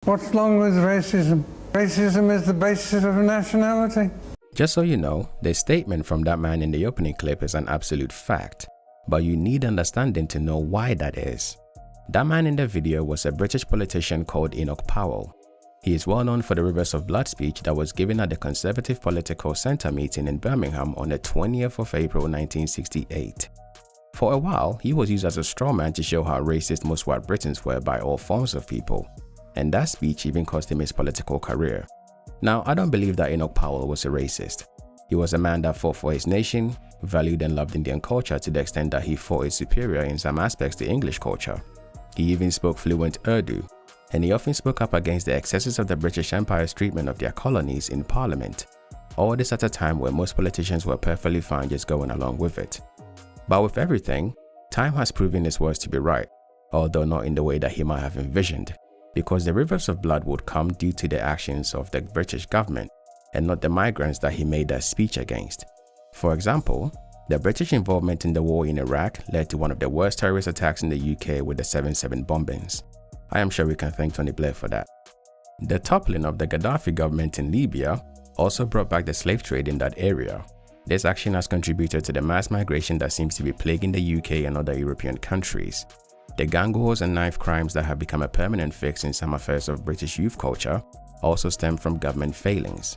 What's wrong with racism? Racism is the basis of nationality. Just so you know, the statement from that man in the opening clip is an absolute fact, but you need understanding to know why that is. That man in the video was a British politician called Enoch Powell. He is well known for the Rivers of Blood speech that was given at the Conservative Political Centre meeting in Birmingham on the 20th of April 1968. For a while, he was used as a straw man to show how racist most white Britons were by all forms of people, and that speech even cost him his political career. Now, I don't believe that Enoch Powell was a racist. He was a man that fought for his nation, valued and loved Indian culture to the extent that he thought it superior in some aspects to English culture. He even spoke fluent Urdu, and he often spoke up against the excesses of the British Empire's treatment of their colonies in Parliament. All this at a time where most politicians were perfectly fine just going along with it. But with everything, time has proven his words to be right, although not in the way that he might have envisioned, because the rivers of blood would come due to the actions of the British government and not the migrants that he made that speech against. For example, the British involvement in the war in Iraq led to one of the worst terrorist attacks in the UK with the 7/7 bombings. I am sure we can thank Tony Blair for that. The toppling of the Gaddafi government in Libya also brought back the slave trade in that area. This action has contributed to the mass migration that seems to be plaguing the UK and other European countries. The gang wars and knife crimes that have become a permanent fix in some affairs of British youth culture also stem from government failings.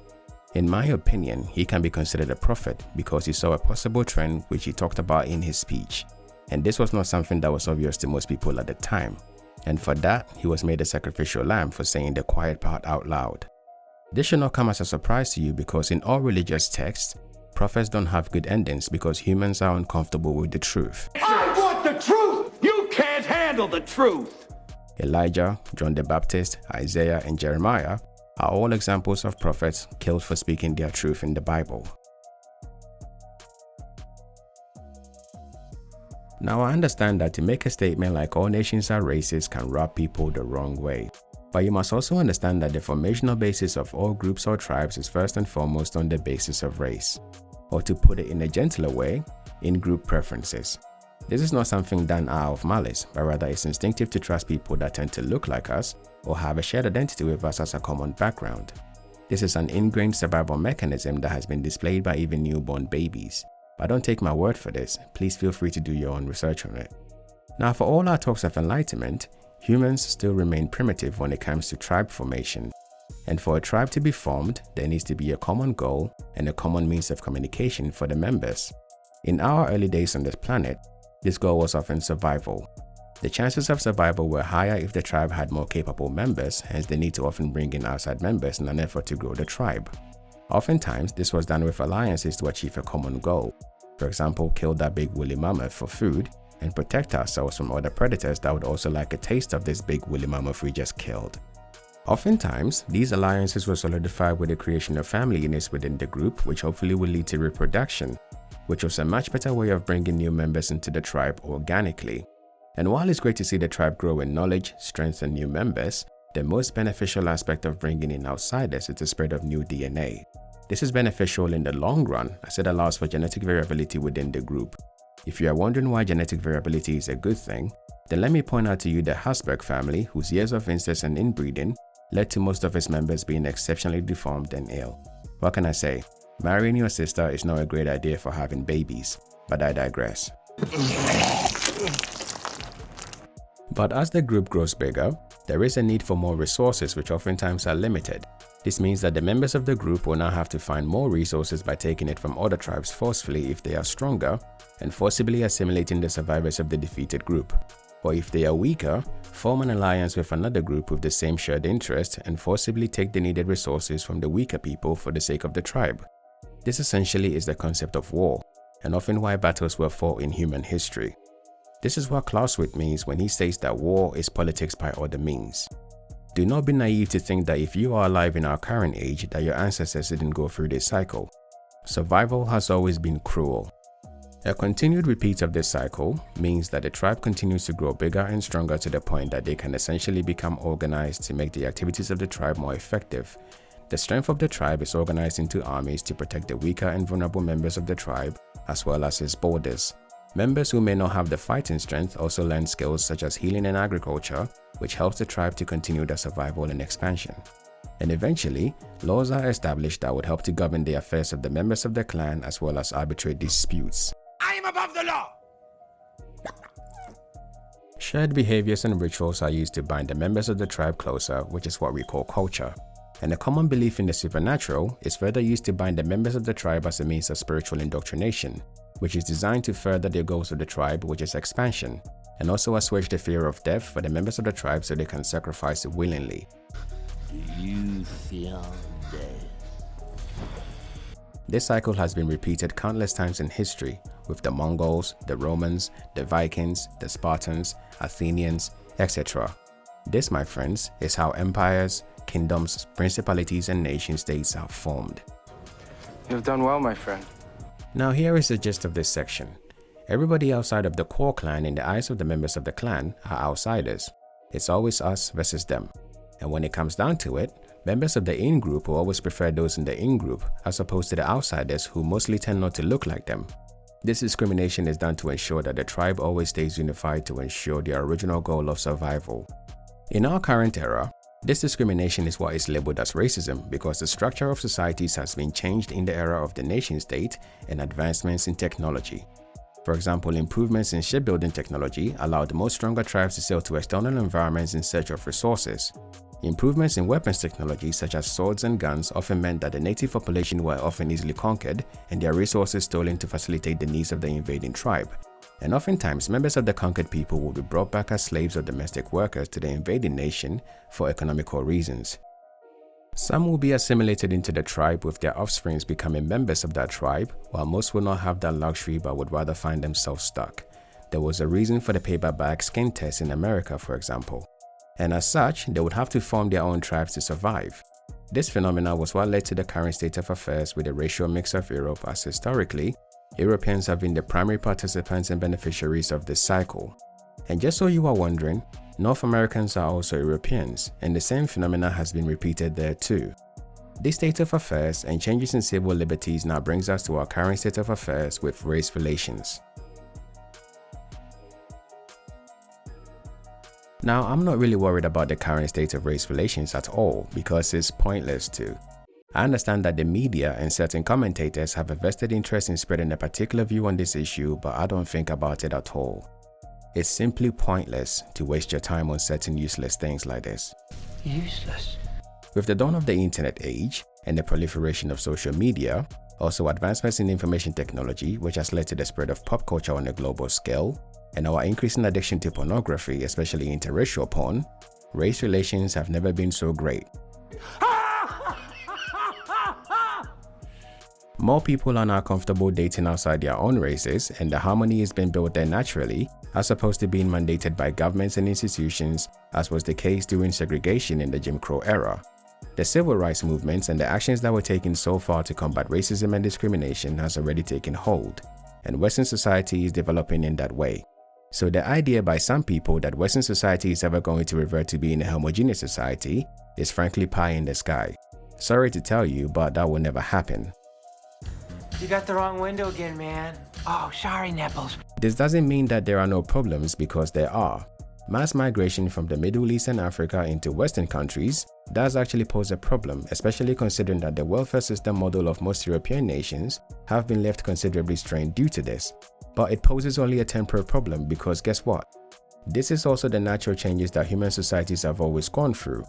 In my opinion, he can be considered a prophet because he saw a possible trend which he talked about in his speech. And this was not something that was obvious to most people at the time. And for that, he was made a sacrificial lamb for saying the quiet part out loud. This should not come as a surprise to you because in all religious texts, prophets don't have good endings because humans are uncomfortable with the truth. I want the truth! You can't handle the truth! Elijah, John the Baptist, Isaiah, and Jeremiah are all examples of prophets killed for speaking their truth in the Bible. Now, I understand that to make a statement like all nations are racist can rub people the wrong way. But you must also understand that the formational basis of all groups or tribes is first and foremost on the basis of race. Or to put it in a gentler way, in-group preferences. This is not something done out of malice, but rather it's instinctive to trust people that tend to look like us or have a shared identity with us as a common background. This is an ingrained survival mechanism that has been displayed by even newborn babies. But don't take my word for this, please feel free to do your own research on it. Now, for all our talks of enlightenment, humans still remain primitive when it comes to tribe formation. And for a tribe to be formed, there needs to be a common goal and a common means of communication for the members. In our early days on this planet, this goal was often survival. The chances of survival were higher if the tribe had more capable members, hence the need to often bring in outside members in an effort to grow the tribe. Oftentimes, this was done with alliances to achieve a common goal. For example, kill that big woolly mammoth for food and protect ourselves from other predators that would also like a taste of this big woolly mammoth we just killed. Oftentimes, these alliances were solidified with the creation of family units within the group, which hopefully will lead to reproduction, which was a much better way of bringing new members into the tribe organically. And while it's great to see the tribe grow in knowledge, strength, and new members, the most beneficial aspect of bringing in outsiders is the spread of new DNA. This is beneficial in the long run as it allows for genetic variability within the group. If you are wondering why genetic variability is a good thing, then let me point out to you the Habsburg family, whose years of incest and inbreeding led to most of its members being exceptionally deformed and ill. What can I say? Marrying your sister is not a great idea for having babies, but I digress. But as the group grows bigger, there is a need for more resources which oftentimes are limited. This means that the members of the group will now have to find more resources by taking it from other tribes forcefully if they are stronger, and forcibly assimilating the survivors of the defeated group. Or if they are weaker, form an alliance with another group with the same shared interest and forcibly take the needed resources from the weaker people for the sake of the tribe. This essentially is the concept of war, and often why battles were fought in human history. This is what Clausewitz means when he says that war is politics by other means. Do not be naive to think that if you are alive in our current age that your ancestors didn't go through this cycle. Survival has always been cruel. A continued repeat of this cycle means that the tribe continues to grow bigger and stronger to the point that they can essentially become organized to make the activities of the tribe more effective. The strength of the tribe is organized into armies to protect the weaker and vulnerable members of the tribe, as well as its borders. Members who may not have the fighting strength also learn skills such as healing and agriculture, which helps the tribe to continue their survival and expansion. And eventually, laws are established that would help to govern the affairs of the members of the clan as well as arbitrate disputes. I am above the law! Shared behaviors and rituals are used to bind the members of the tribe closer, which is what we call culture. And a common belief in the supernatural is further used to bind the members of the tribe as a means of spiritual indoctrination, which is designed to further the goals of the tribe, which is expansion, and also assuage the fear of death for the members of the tribe so they can sacrifice willingly. Do you fear death? This cycle has been repeated countless times in history, with the Mongols, the Romans, the Vikings, the Spartans, Athenians, etc. This, my friends, is how empires, kingdoms, principalities, and nation-states are formed. You have done well, my friend. Now here is the gist of this section. Everybody outside of the core clan in the eyes of the members of the clan are outsiders. It's always us versus them. And when it comes down to it, members of the in-group will always prefer those in the in-group as opposed to the outsiders who mostly tend not to look like them. This discrimination is done to ensure that the tribe always stays unified to ensure their original goal of survival. In our current era, this discrimination is what is labeled as racism because the structure of societies has been changed in the era of the nation-state and advancements in technology. For example, improvements in shipbuilding technology allowed most stronger tribes to sail to external environments in search of resources. Improvements in weapons technology such as swords and guns often meant that the native population were often easily conquered and their resources stolen to facilitate the needs of the invading tribe. And oftentimes, members of the conquered people would be brought back as slaves or domestic workers to the invading nation for economical reasons. Some will be assimilated into the tribe with their offsprings becoming members of that tribe, while most will not have that luxury but would rather find themselves stuck. There was a reason for the paperback skin test in America, for example. And as such, they would have to form their own tribes to survive. This phenomenon was what led to the current state of affairs with the racial mix of Europe, as historically, Europeans have been the primary participants and beneficiaries of this cycle. And just so you are wondering, North Americans are also Europeans, and the same phenomena has been repeated there too. This state of affairs and changes in civil liberties now brings us to our current state of affairs with race relations. Now, I'm not really worried about the current state of race relations at all because it's pointless to. I understand that the media and certain commentators have a vested interest in spreading a particular view on this issue, but I don't think about it at all. It's simply pointless to waste your time on certain useless things like this. Useless? With the dawn of the internet age and the proliferation of social media, also advancements in information technology, which has led to the spread of pop culture on a global scale, and our increasing addiction to pornography, especially interracial porn, race relations have never been so great. More people are now comfortable dating outside their own races, and the harmony is being built there naturally, as opposed to being mandated by governments and institutions, as was the case during segregation in the Jim Crow era. The civil rights movements and the actions that were taken so far to combat racism and discrimination has already taken hold, and Western society is developing in that way. So the idea by some people that Western society is ever going to revert to being a homogeneous society is frankly pie in the sky. Sorry to tell you, but that will never happen. You got the wrong window again, man. Oh, sorry, nipples. This doesn't mean that there are no problems, because there are. Mass migration from the Middle East and Africa into Western countries does actually pose a problem, especially considering that the welfare system model of most European nations have been left considerably strained due to this. But it poses only a temporary problem because guess what? This is also the natural changes that human societies have always gone through.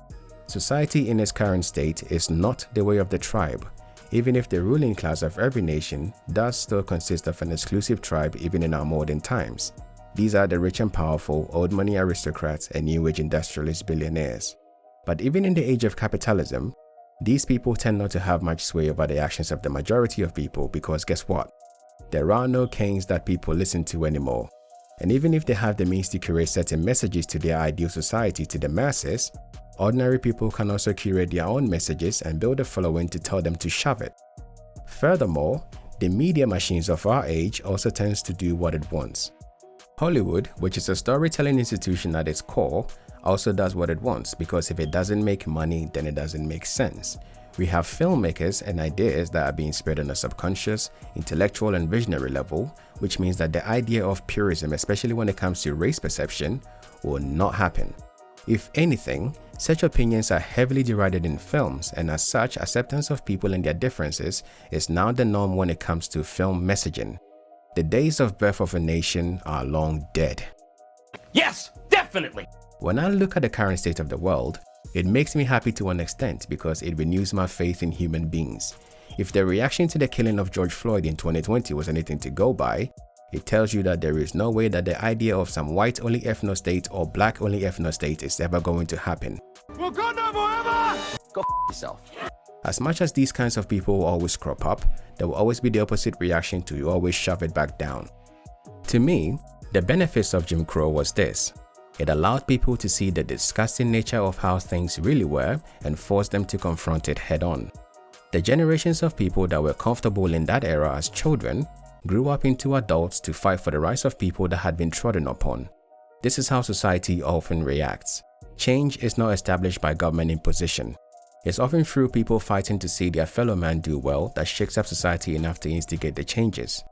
Society in its current state is not the way of the tribe, even if the ruling class of every nation does still consist of an exclusive tribe even in our modern times. These are the rich and powerful, old money aristocrats and new age industrialist billionaires. But even in the age of capitalism, these people tend not to have much sway over the actions of the majority of people because guess what? There are no kings that people listen to anymore. And even if they have the means to curate certain messages to their ideal society to the masses, ordinary people can also curate their own messages and build a following to tell them to shove it. Furthermore, the media machines of our age also tends to do what it wants. Hollywood, which is a storytelling institution at its core, also does what it wants because if it doesn't make money, then it doesn't make sense. We have filmmakers and ideas that are being spread on a subconscious, intellectual and visionary level, which means that the idea of purism, especially when it comes to race perception, will not happen. If anything, such opinions are heavily derided in films, and as such, acceptance of people and their differences is now the norm when it comes to film messaging. The days of birth of a nation are long dead. Yes, definitely. When I look at the current state of the world, it makes me happy to an extent because it renews my faith in human beings. If the reaction to the killing of George Floyd in 2020 was anything to go by, it tells you that there is no way that the idea of some white-only ethno-state or black-only ethno-state is ever going to happen. Wakanda forever! Go yourself. As much as these kinds of people will always crop up, there will always be the opposite reaction to always shove it back down. To me, the benefits of Jim Crow was this. It allowed people to see the disgusting nature of how things really were and forced them to confront it head-on. The generations of people that were comfortable in that era as children grew up into adults to fight for the rights of people that had been trodden upon. This is how society often reacts. Change is not established by government imposition. It's often through people fighting to see their fellow man do well that shakes up society enough to instigate the changes.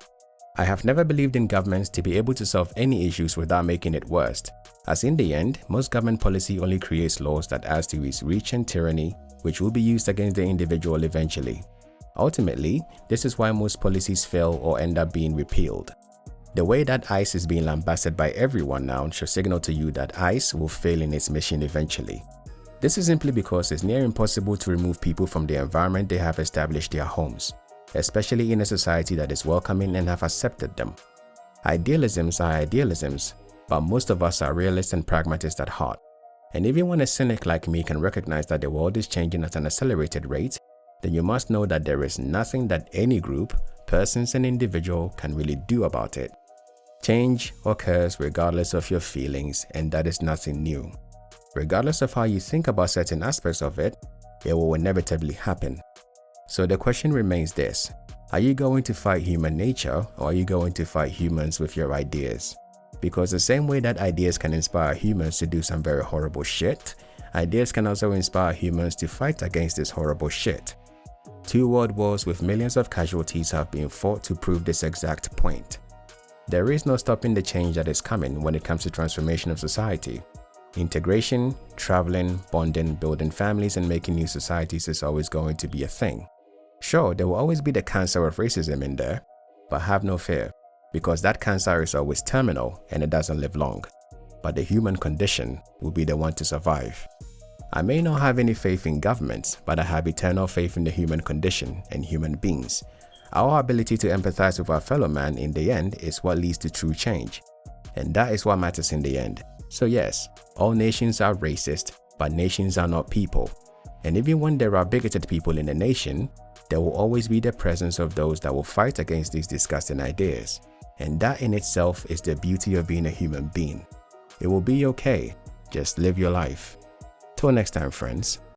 I have never believed in governments to be able to solve any issues without making it worse, as in the end, most government policy only creates laws that adds to its reach and tyranny, which will be used against the individual eventually. Ultimately, this is why most policies fail or end up being repealed. The way that ICE is being lambasted by everyone now should signal to you that ICE will fail in its mission eventually. This is simply because it's near impossible to remove people from the environment they have established their homes, especially in a society that is welcoming and have accepted them. Idealisms are idealisms, but most of us are realists and pragmatists at heart. And even when a cynic like me can recognize that the world is changing at an accelerated rate, then you must know that there is nothing that any group, persons and individual can really do about it. Change occurs regardless of your feelings, and that is nothing new. Regardless of how you think about certain aspects of it, it will inevitably happen. So the question remains this: are you going to fight human nature, or are you going to fight humans with your ideas? Because the same way that ideas can inspire humans to do some very horrible shit, ideas can also inspire humans to fight against this horrible shit. 2 world wars with millions of casualties have been fought to prove this exact point. There is no stopping the change that is coming when it comes to transformation of society. Integration, traveling, bonding, building families and making new societies is always going to be a thing. Sure, there will always be the cancer of racism in there, but have no fear, because that cancer is always terminal and it doesn't live long. But the human condition will be the one to survive. I may not have any faith in governments, but I have eternal faith in the human condition and human beings. Our ability to empathize with our fellow man in the end is what leads to true change. And that is what matters in the end. So yes, all nations are racist, but nations are not people. And even when there are bigoted people in a nation, there will always be the presence of those that will fight against these disgusting ideas. And that in itself is the beauty of being a human being. It will be okay. Just live your life. Till next time, friends.